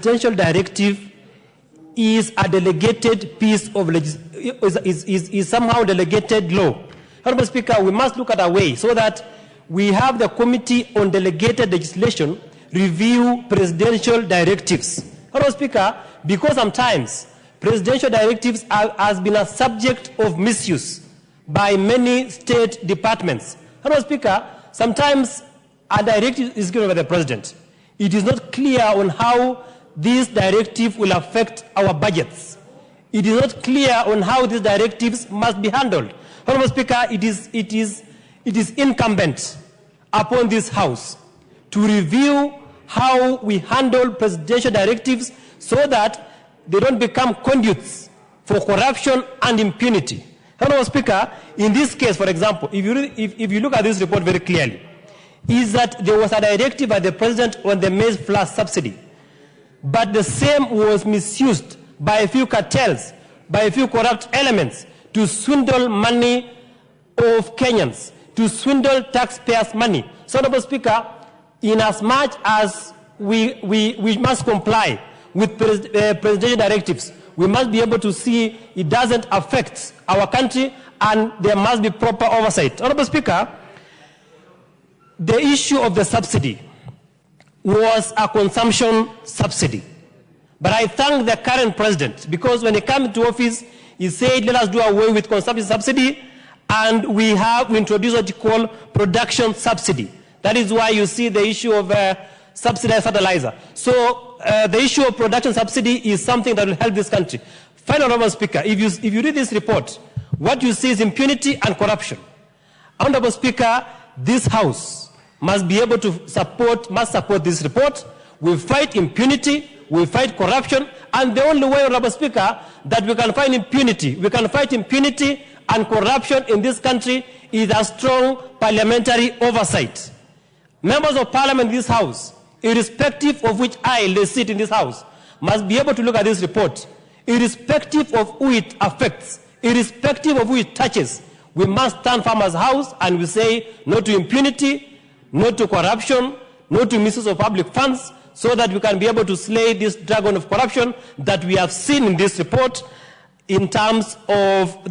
presidential directive is a delegated piece of is somehow delegated law. Honorable Speaker, we must look at a way so that we have the Committee on Delegated Legislation review presidential directives. Honorable Speaker, because sometimes presidential directives has been a subject of misuse by many state departments. Honorable Speaker, sometimes a directive is given by the President. It is not clear on how this directive will affect our budgets. It is not clear on how these directives must be handled. Honorable Speaker, it is incumbent upon this House to review how we handle presidential directives so that they don't become conduits for corruption and impunity. Honorable Speaker, in this case, for example, if you look at this report very clearly, is that there was a directive by the President on the maize flour subsidy, but the same was misused by a few cartels, by a few corrupt elements to swindle money of Kenyans, to swindle taxpayers' money. So, Honorable Speaker, in as much as we must comply with presidential directives, we must be able to see it doesn't affect our country and there must be proper oversight. Honorable Speaker, the issue of the subsidy was a consumption subsidy. But I thank the current president because when he came into office, he said, let us do away with consumption subsidy, and we introduced what you call production subsidy. That is why you see the issue of subsidized fertilizer. So the issue of production subsidy is something that will help this country. Final, Honorable Speaker, if you read this report, what you see is impunity and corruption. Honorable Speaker, this House must be able to support this report. We fight impunity, we fight corruption, and the only way, Honorable Speaker, that we can fight impunity and corruption in this country is a strong parliamentary oversight. Members of Parliament in this House, irrespective of which aisle they sit in this House, must be able to look at this report, irrespective of who it affects, irrespective of who it touches. We must stand firm as a House and we say no to impunity, no to corruption, no to misuse of public funds, so that we can be able to slay this dragon of corruption that we have seen in this report in terms of